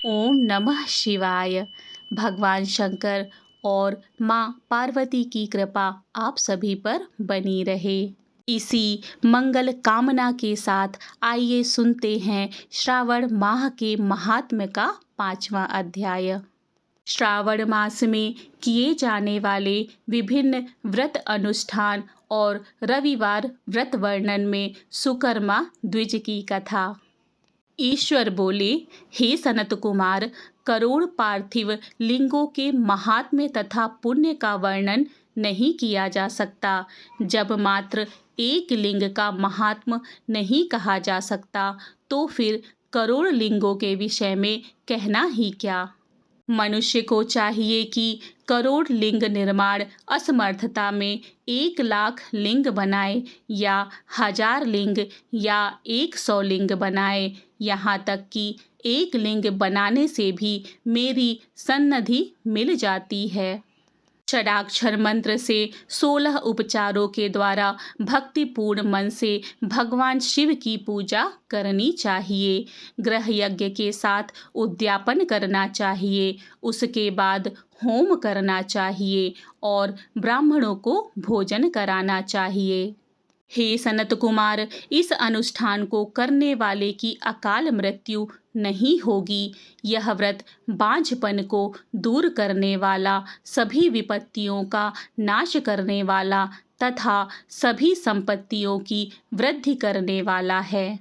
ओम नमः शिवाय। भगवान शंकर और माँ पार्वती की कृपा आप सभी पर बनी रहे। इसी मंगल कामना के साथ आइए सुनते हैं श्रावण माह के महात्म्य का 5वां अध्याय। श्रावण मास में किए जाने वाले विभिन्न व्रत अनुष्ठान और रविवार व्रत वर्णन में सुकर्मा द्विज की कथा। ईश्वर बोले, हे सनत कुमार, करोड़ पार्थिव लिंगों के महात्म्य तथा पुण्य का वर्णन नहीं किया जा सकता। जब मात्र एक लिंग का महात्म्य नहीं कहा जा सकता तो फिर करोड़ लिंगों के विषय में कहना ही क्या। मनुष्य को चाहिए कि करोड़ लिंग निर्माण असमर्थता में 1 लाख लिंग बनाए या 1000 लिंग या 100 लिंग बनाए। यहाँ तक कि एक लिंग बनाने से भी मेरी सन्निधि मिल जाती है। षडाक्षर मंत्र से 16 उपचारों के द्वारा भक्तिपूर्ण मन से भगवान शिव की पूजा करनी चाहिए। ग्रह यज्ञ के साथ उद्यापन करना चाहिए। उसके बाद होम करना चाहिए और ब्राह्मणों को भोजन कराना चाहिए। हे सनत कुमार, इस अनुष्ठान को करने वाले की अकाल मृत्यु नहीं होगी। यह व्रत बांझपन को दूर करने वाला, सभी विपत्तियों का नाश करने वाला तथा सभी संपत्तियों की वृद्धि करने वाला है।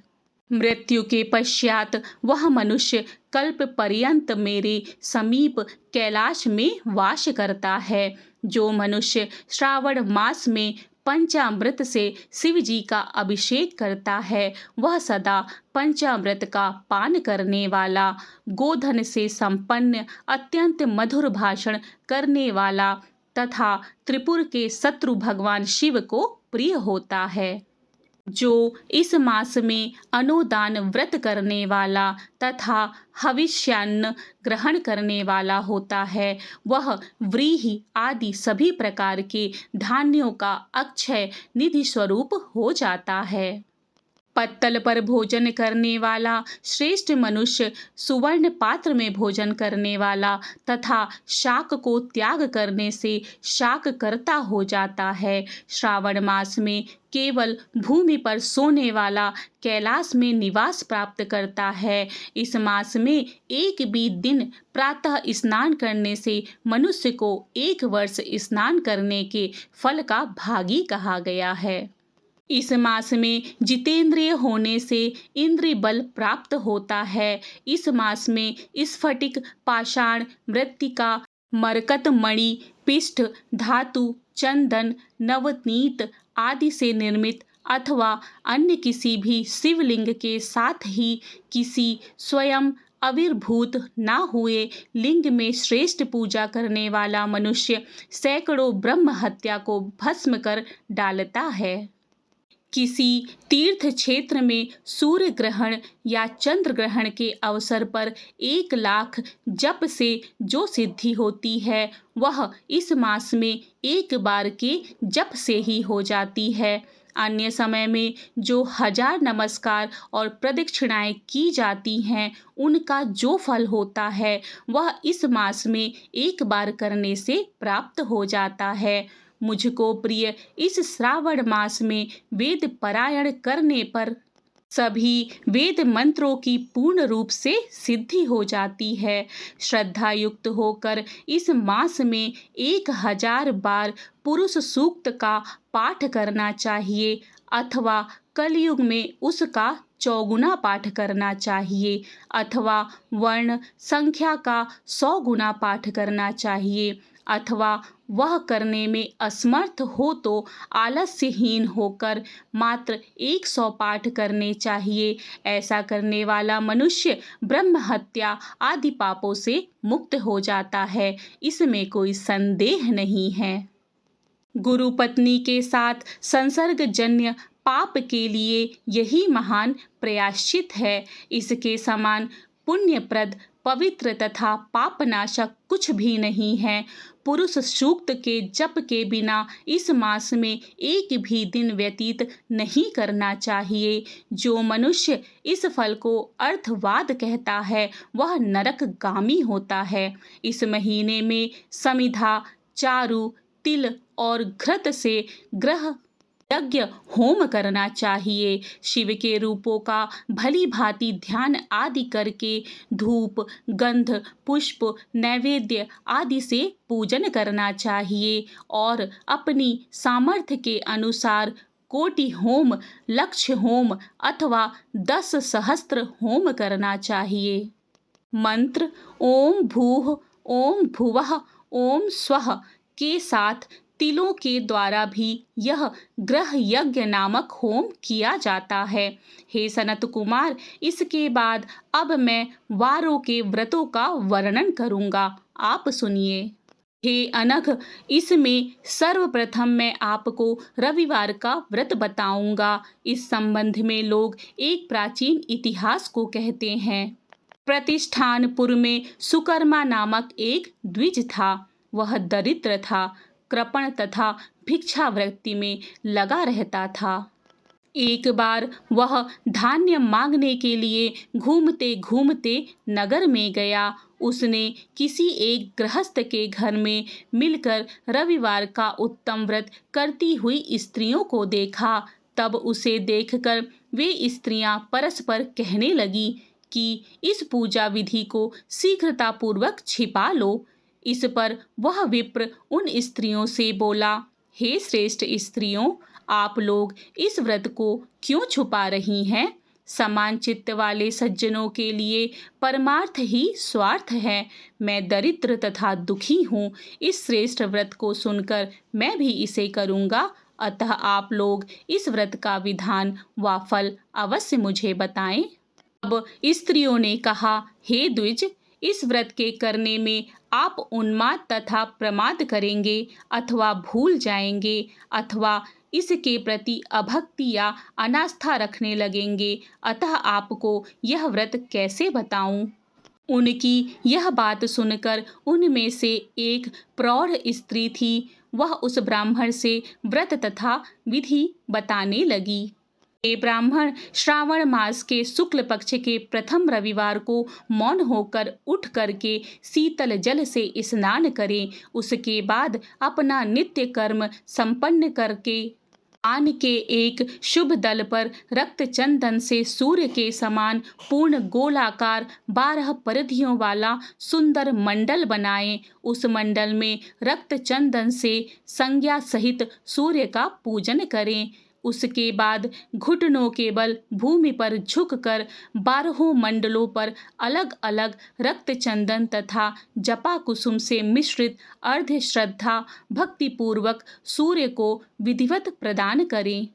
मृत्यु के पश्चात वह मनुष्य कल्प पर्यंत मेरे समीप कैलाश में वास करता है। जो मनुष्य श्रावण मास में पंचामृत से शिव जी का अभिषेक करता है, वह सदा पंचामृत का पान करने वाला, गोधन से संपन्न, अत्यंत मधुर भाषण करने वाला तथा त्रिपुर के शत्रु भगवान शिव को प्रिय होता है। जो इस मास में अनुदान व्रत करने वाला तथा हविष्यान्न ग्रहण करने वाला होता है, वह व्रीहि आदि सभी प्रकार के धान्यों का अक्षय निधि स्वरूप हो जाता है। पत्तल पर भोजन करने वाला श्रेष्ठ मनुष्य सुवर्ण पात्र में भोजन करने वाला तथा शाक को त्याग करने से शाक करता हो जाता है। श्रावण मास में केवल भूमि पर सोने वाला कैलाश में निवास प्राप्त करता है। इस मास में एक भी दिन प्रातः स्नान करने से मनुष्य को 1 वर्ष स्नान करने के फल का भागी कहा गया है। इस मास में जितेंद्रिय होने से इंद्रिय बल प्राप्त होता है। इस मास में स्फटिक, पाषाण, मृत्तिका, मरकत मणि, पिष्ठ धातु, चंदन, नवनीत आदि से निर्मित अथवा अन्य किसी भी शिवलिंग के साथ ही किसी स्वयं आविर्भूत न हुए लिंग में श्रेष्ठ पूजा करने वाला मनुष्य सैकड़ों ब्रह्म हत्या को भस्म कर डालता है। किसी तीर्थ क्षेत्र में सूर्य ग्रहण या चंद्र ग्रहण के अवसर पर 1 लाख जप से जो सिद्धि होती है, वह इस मास में 1 बार के जप से ही हो जाती है। अन्य समय में जो 1000 नमस्कार और प्रदक्षिणाएं की जाती हैं, उनका जो फल होता है वह इस मास में 1 बार करने से प्राप्त हो जाता है। मुझको प्रिय इस श्रावण मास में वेद पारायण करने पर सभी वेद मंत्रों की पूर्ण रूप से सिद्धि हो जाती है। श्रद्धा युक्त होकर इस मास में 1000 बार पुरुष सूक्त का पाठ करना चाहिए अथवा कलयुग में उसका 4 गुना पाठ करना चाहिए अथवा वर्ण संख्या का 100 गुना पाठ करना चाहिए अथवा वह करने में असमर्थ हो तो आलस्यहीन होकर मात्र 100 पाठ करने चाहिए। ऐसा करने वाला मनुष्य ब्रह्म हत्या आदि पापों से मुक्त हो जाता है, इसमें कोई संदेह नहीं है। गुरु पत्नी के साथ संसर्गजन्य पाप के लिए यही महान प्रायश्चित है। इसके समान पुण्यप्रद पवित्र तथा पापनाशक कुछ भी नहीं है। पुरुष सूक्त के जप के बिना इस मास में एक भी दिन व्यतीत नहीं करना चाहिए। जो मनुष्य इस फल को अर्थवाद कहता है वह नरकगामी होता है। इस महीने में समिधा, चारु, तिल और घृत से ग्रह यज्ञ होम करना चाहिए। शिव के रूपों का भली भांति ध्यान आदि करके धूप, गंध, पुष्प, नैवेद्य आदि से पूजन करना चाहिए और अपनी सामर्थ्य के अनुसार कोटि होम, लक्ष्य होम अथवा 10 सहस्त्र होम करना चाहिए। मंत्र ओम भूः, ओम भुवः, ओम स्वः के साथ तिलों के द्वारा भी यह ग्रह यज्ञ नामक होम किया जाता है। हे सनत कुमार, इसके बाद अब मैं वारों के व्रतों का वर्णन करूंगा, आप सुनिए। हे अनघ, इसमें सर्वप्रथम मैं आपको रविवार का व्रत बताऊंगा। इस संबंध में लोग एक प्राचीन इतिहास को कहते हैं। प्रतिष्ठानपुर में सुकर्मा नामक एक द्विज था। वह दरिद्र था, कृपण तथा भिक्षावृत्ति में लगा रहता था। एक बार वह धान्य मांगने के लिए घूमते घूमते नगर में गया। उसने किसी एक गृहस्थ के घर में मिलकर रविवार का उत्तम व्रत करती हुई स्त्रियों को देखा। तब उसे देखकर वे स्त्रियां परस्पर कहने लगी कि इस पूजा विधि को शीघ्रतापूर्वक छिपा लो। इस पर वह विप्र उन स्त्रियों से बोला, हे श्रेष्ठ स्त्रियों, आप लोग इस व्रत को क्यों छुपा रही हैं? समान चित्त वाले सज्जनों के लिए परमार्थ ही स्वार्थ है। मैं दरिद्र तथा दुखी हूँ। इस श्रेष्ठ व्रत को सुनकर मैं भी इसे करूँगा। अतः आप लोग इस व्रत का विधान व फल अवश्य मुझे बताएं। अब स्त्रियों ने कहा, हे द्विज, इस व्रत के करने में आप उन्माद तथा प्रमाद करेंगे अथवा भूल जाएंगे अथवा इसके प्रति अभक्ति या अनास्था रखने लगेंगे। अतः आपको यह व्रत कैसे बताऊं? उनकी यह बात सुनकर उनमें से एक प्रौढ़ स्त्री थी। वह उस ब्राह्मण से व्रत तथा विधि बताने लगी। ये ब्राह्मण श्रावण मास के शुक्ल पक्ष के प्रथम रविवार को मौन होकर उठ करके शीतल जल से स्नान करें। उसके बाद अपना नित्य कर्म संपन्न करके आन के एक शुभ दल पर रक्त चंदन से सूर्य के समान पूर्ण गोलाकार 12 परिधियों वाला सुंदर मंडल बनाएं। उस मंडल में रक्त चंदन से संज्ञा सहित सूर्य का पूजन करें। उसके बाद घुटनों के बल भूमि पर झुककर 12 मंडलों पर अलग अलग रक्त चंदन तथा जपा कुसुम से मिश्रित अर्ध श्रद्धा भक्तिपूर्वक सूर्य को विधिवत प्रदान करें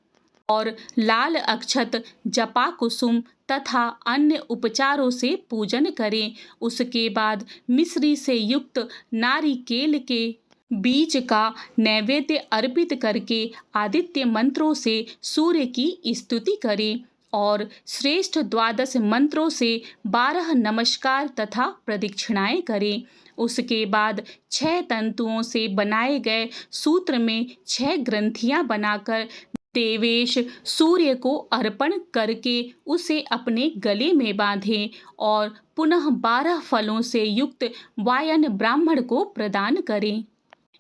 और लाल अक्षत, जपा कुसुम तथा अन्य उपचारों से पूजन करें। उसके बाद मिश्री से युक्त नारिकेल के बीज का नैवेद्य अर्पित करके आदित्य मंत्रों से सूर्य की स्तुति करें और श्रेष्ठ 12 मंत्रों से 12 नमस्कार तथा प्रदक्षिणाएं करें। उसके बाद 6 तंतुओं से बनाए गए सूत्र में 6 ग्रंथियां बनाकर देवेश सूर्य को अर्पण करके उसे अपने गले में बांधें और पुनः 12 फलों से युक्त वायन ब्राह्मण को प्रदान करें।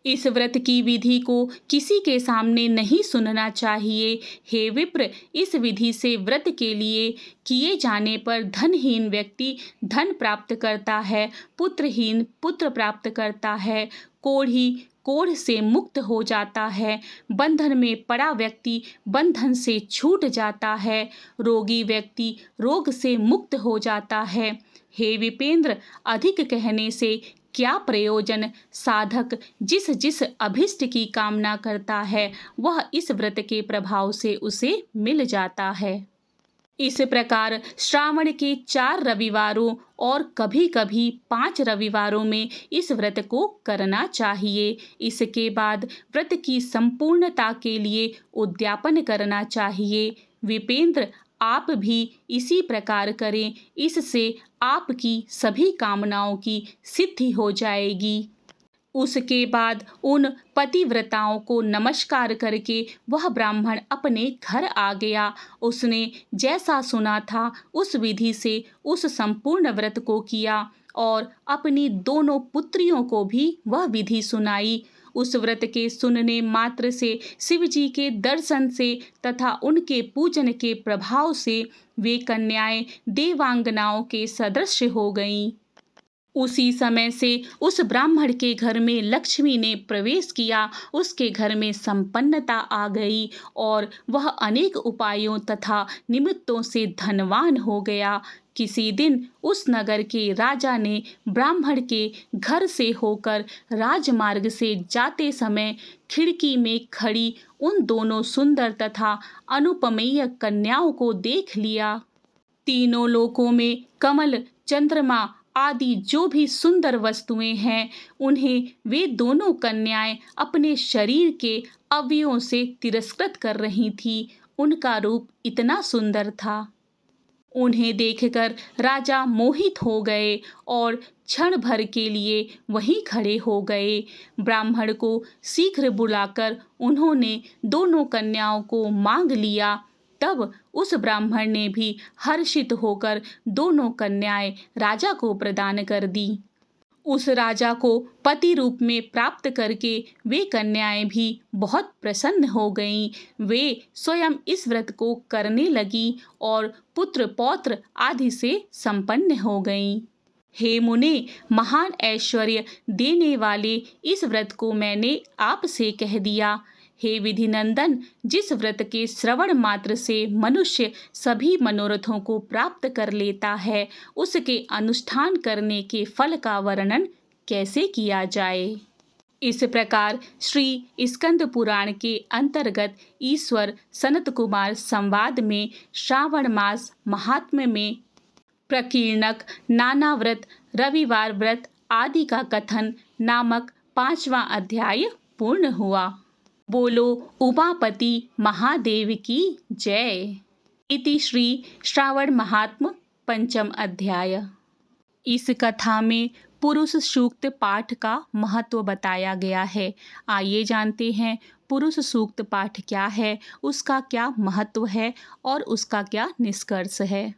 इस व्रत की विधि को किसी के सामने नहीं सुनना चाहिए। हे विप्र, इस विधि से व्रत के लिए किए जाने पर धनहीन व्यक्ति धन प्राप्त करता है, पुत्रहीन पुत्र प्राप्त करता है, कोढ़ी कोढ़ से मुक्त हो जाता है, बंधन में पड़ा व्यक्ति बंधन से छूट जाता है, रोगी व्यक्ति रोग से मुक्त हो जाता है। हे विपेंद्र, अधिक कहने से क्या प्रयोजन? साधक जिस जिस अभिष्ट की कामना करता है वह इस व्रत के प्रभाव से उसे मिल जाता है। इस प्रकार श्रावण के 4 रविवारों और कभी कभी 5 रविवारों में इस व्रत को करना चाहिए। इसके बाद व्रत की संपूर्णता के लिए उद्यापन करना चाहिए। विपेंद्र, आप भी इसी प्रकार करें, इससे आपकी सभी कामनाओं की सिद्धि हो जाएगी। उसके बाद उन पतिव्रताओं को नमस्कार करके वह ब्राह्मण अपने घर आ गया। उसने जैसा सुना था उस विधि से उस संपूर्ण व्रत को किया और अपनी दोनों पुत्रियों को भी वह विधि सुनाई। उस व्रत के सुनने मात्र से, शिव जी के दर्शन से तथा उनके पूजन के प्रभाव से वे कन्याएं देवांगनाओं के सदृश हो गईं। उसी समय से उस ब्राह्मण के घर में लक्ष्मी ने प्रवेश किया, उसके घर में संपन्नता आ गई और वह अनेक उपायों तथा निमित्तों से धनवान हो गया। किसी दिन उस नगर के राजा ने ब्राह्मण के घर से होकर राजमार्ग से जाते समय खिड़की में खड़ी उन दोनों सुंदर तथा अनुपमेय कन्याओं को देख लिया। तीनों लोकों में कमल, चंद्रमा आदि जो भी सुंदर वस्तुएं हैं, उन्हें वे दोनों कन्याएं अपने शरीर के अवयवों से तिरस्कृत कर रही थीं। उनका रूप इतना सुंदर था। उन्हें देखकर राजा मोहित हो गए और क्षण भर के लिए वहीं खड़े हो गए। ब्राह्मण को शीघ्र बुलाकर उन्होंने दोनों कन्याओं को मांग लिया। तब उस ब्राह्मण ने भी हर्षित होकर दोनों कन्याएं राजा को प्रदान कर दी। उस राजा को पति रूप में प्राप्त करके वे कन्याएं भी बहुत प्रसन्न हो गईं। वे स्वयं इस व्रत को करने लगी और पुत्र पौत्र आदि से संपन्न हो गईं। हे मुने, महान ऐश्वर्य देने वाले इस व्रत को मैंने आपसे कह दिया। हे विधिनंदन, जिस व्रत के श्रवण मात्र से मनुष्य सभी मनोरथों को प्राप्त कर लेता है, उसके अनुष्ठान करने के फल का वर्णन कैसे किया जाए। इस प्रकार श्री स्कंद पुराण के अंतर्गत ईश्वर सनत कुमार संवाद में श्रावण मास महात्म्य में प्रकीर्णक, नाना व्रत, रविवार व्रत आदि का कथन नामक 5वां अध्याय पूर्ण हुआ। बोलो उमापति महादेव की जय। इति श्री श्रावण महात्म पंचम अध्याय। इस कथा में पुरुष सूक्त पाठ का महत्व बताया गया है। आइए जानते हैं पुरुष सूक्त पाठ क्या है, उसका क्या महत्व है और उसका क्या निष्कर्ष है।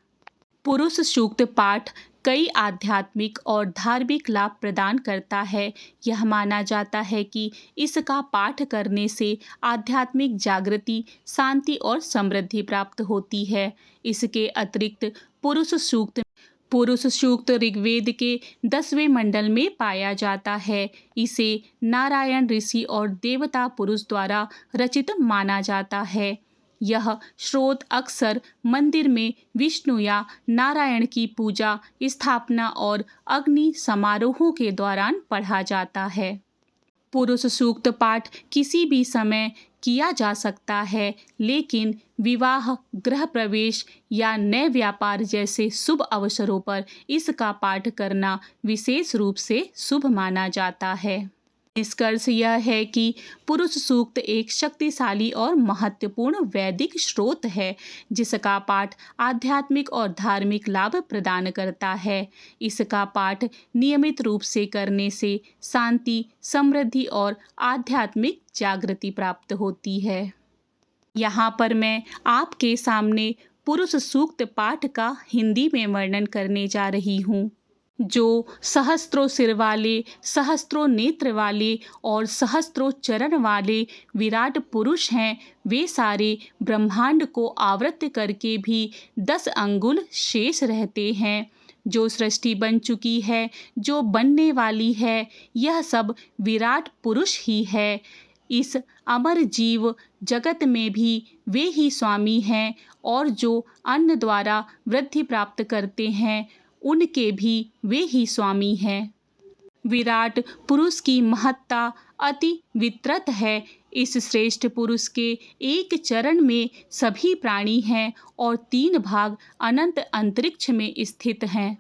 पुरुष सूक्त पाठ कई आध्यात्मिक और धार्मिक लाभ प्रदान करता है। यह माना जाता है कि इसका पाठ करने से आध्यात्मिक जागृति, शांति और समृद्धि प्राप्त होती है। इसके अतिरिक्त पुरुष सूक्त ऋग्वेद के 10वें मंडल में पाया जाता है। इसे नारायण ऋषि और देवता पुरुष द्वारा रचित माना जाता है। यह श्रोत अक्सर मंदिर में विष्णु या नारायण की पूजा, स्थापना और अग्नि समारोहों के दौरान पढ़ा जाता है। पुरुष सूक्त पाठ किसी भी समय किया जा सकता है, लेकिन विवाह, गृह प्रवेश या नए व्यापार जैसे शुभ अवसरों पर इसका पाठ करना विशेष रूप से शुभ माना जाता है। निष्कर्ष यह है कि पुरुष सूक्त एक शक्तिशाली और महत्वपूर्ण वैदिक स्रोत है, जिसका पाठ आध्यात्मिक और धार्मिक लाभ प्रदान करता है। इसका पाठ नियमित रूप से करने से शांति, समृद्धि और आध्यात्मिक जागृति प्राप्त होती है। यहाँ पर मैं आपके सामने पुरुष सूक्त पाठ का हिंदी में वर्णन करने जा रही हूँ। जो सहस्त्रों सिर वाले, सहस्त्रों नेत्र वाले और सहस्त्रों चरण वाले विराट पुरुष हैं, वे सारे ब्रह्मांड को आवृत करके भी 10 अंगुल शेष रहते हैं। जो सृष्टि बन चुकी है, जो बनने वाली है, यह सब विराट पुरुष ही है। इस अमर जीव जगत में भी वे ही स्वामी हैं और जो अन्न द्वारा वृद्धि प्राप्त करते हैं, उनके भी वे ही स्वामी हैं। विराट पुरुष की महत्ता अति विस्तृत है। इस श्रेष्ठ पुरुष के एक चरण में सभी प्राणी हैं और 3 भाग अनंत अंतरिक्ष में स्थित हैं।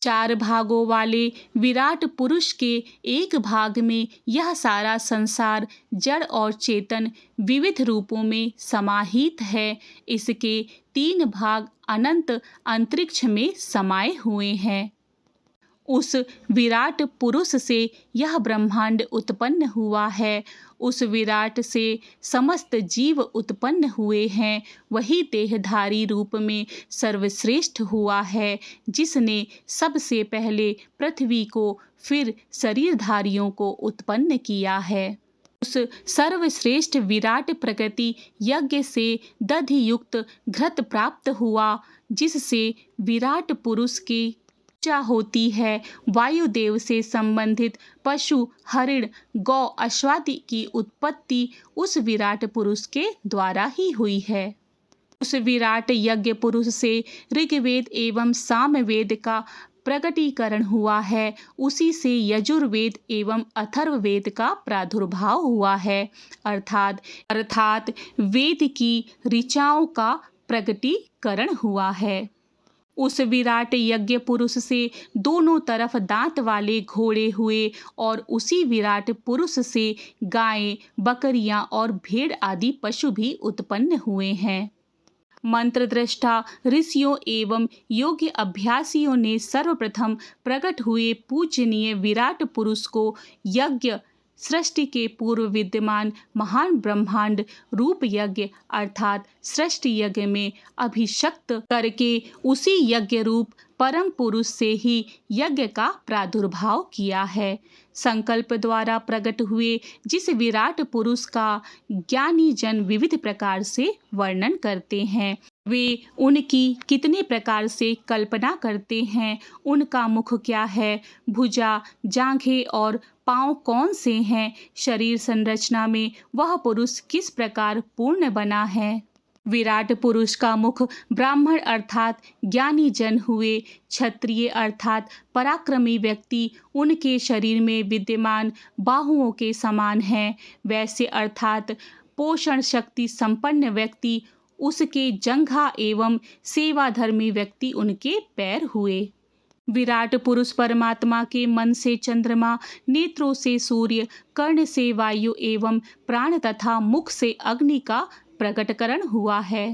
4 भागों वाले विराट पुरुष के एक भाग में यह सारा संसार जड़ और चेतन विविध रूपों में समाहित है। इसके 3 भाग अनंत अंतरिक्ष में समाये हुए हैं। उस विराट पुरुष से यह ब्रह्मांड उत्पन्न हुआ है। उस विराट से समस्त जीव उत्पन्न हुए हैं। वही देहधारी रूप में सर्वश्रेष्ठ हुआ है, जिसने सबसे पहले पृथ्वी को फिर शरीरधारियों को उत्पन्न किया है। उस सर्वश्रेष्ठ विराट प्रकृति यज्ञ से दधि युक्त घृत प्राप्त हुआ, जिससे विराट पुरुष की पूजा होती है। वायुदेव से संबंधित पशु, हरिण, गौ, अश्वादि की उत्पत्ति उस विराट पुरुष के द्वारा ही हुई है। उस विराट यज्ञ पुरुष से ऋग्वेद एवं सामवेद का प्रकटीकरण हुआ है। उसी से यजुर्वेद एवं अथर्ववेद का प्रादुर्भाव हुआ है, अर्थात वेद की ऋचाओं का प्रकटीकरण हुआ है। उस विराट यज्ञ पुरुष से दोनों तरफ दांत वाले घोड़े हुए और उसी विराट पुरुष से गायें, बकरियां और भेड़ आदि पशु भी उत्पन्न हुए हैं। मंत्र दृष्टा ऋषियों एवं योग्य अभ्यासियों ने सर्वप्रथम प्रकट हुए पूजनीय विराट पुरुष को यज्ञ सृष्टि के पूर्व विद्यमान महान ब्रह्मांड रूप यज्ञ अर्थात सृष्टि यज्ञ में अभिषक्त करके उसी यज्ञ रूप परम पुरुष से ही यज्ञ का प्रादुर्भाव किया है। संकल्प द्वारा प्रकट हुए जिस विराट पुरुष का ज्ञानी जन विविध प्रकार से वर्णन करते हैं, वे उनकी कितने प्रकार से कल्पना करते हैं, उनका मुख क्या है, भुजा, जांघें और पांव कौन से हैं, शरीर संरचना में वह पुरुष किस प्रकार पूर्ण बना है। विराट पुरुष का मुख ब्राह्मण अर्थात ज्ञानी जन हुए, क्षत्रिय अर्थात पराक्रमी व्यक्ति उनके शरीर में विद्यमान बाहुओं के समान है, वैश्य अर्थात पोषण शक्ति संपन्न व्यक्ति उसके जंघा एवं सेवाधर्मी व्यक्ति उनके पैर हुए। विराट पुरुष परमात्मा के मन से चंद्रमा, नेत्रों से सूर्य, कर्ण से वायु एवं प्राण तथा मुख से अग्नि का प्रकटकरण हुआ है।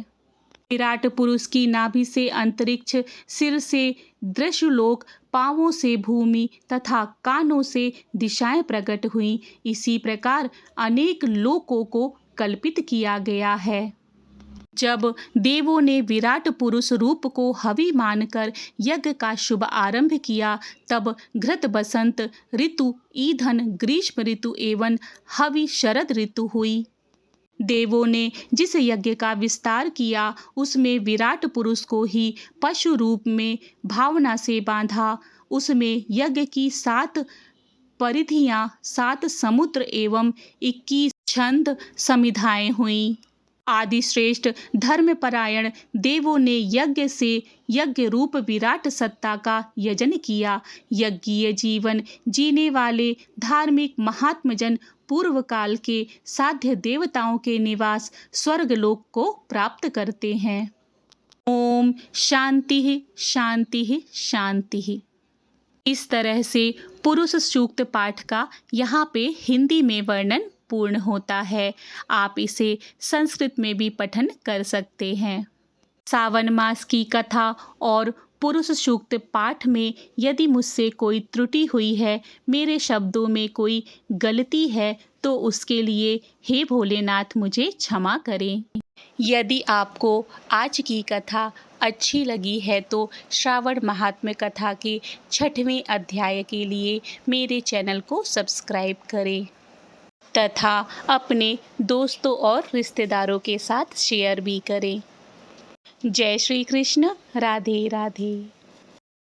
विराट पुरुष की नाभि से अंतरिक्ष, सिर से दृश्यलोक, पांवों से भूमि तथा कानों से दिशाएं प्रकट हुई। इसी प्रकार अनेक लोकों को कल्पित किया गया है। जब देवों ने विराट पुरुष रूप को हवि मानकर यज्ञ का शुभ आरंभ किया, तब घृत बसंत ऋतु, ईंधन ग्रीष्म ऋतु एवं हवि शरद ऋतु हुई। देवों ने जिस यज्ञ का विस्तार किया, उसमें विराट पुरुष को ही पशु रूप में भावना से बांधा। उसमें यज्ञ की 7 परिधियां, 7 समुद्र एवं 21 छंद समिधाएं हुई। आदि श्रेष्ठ धर्मपरायण देवों ने यज्ञ से यज्ञ रूप विराट सत्ता का यजन किया। यज्ञीय जीवन जीने वाले धार्मिक महात्मजन पूर्व काल के साध्य देवताओं के निवास स्वर्गलोक को प्राप्त करते हैं। ओम शांति शांति शांति। इस तरह से पुरुष सूक्त पाठ का यहाँ पे हिंदी में वर्णन पूर्ण होता है। आप इसे संस्कृत में भी पठन कर सकते हैं। सावन मास की कथा और पुरुष सूक्त पाठ में यदि मुझसे कोई त्रुटि हुई है, मेरे शब्दों में कोई गलती है, तो उसके लिए हे भोलेनाथ मुझे क्षमा करें। यदि आपको आज की कथा अच्छी लगी है तो श्रावण महात्म्य कथा के 6वें अध्याय के लिए मेरे चैनल को सब्सक्राइब करें तथा अपने दोस्तों और रिश्तेदारों के साथ शेयर भी करें। जय श्री कृष्ण। राधे राधे।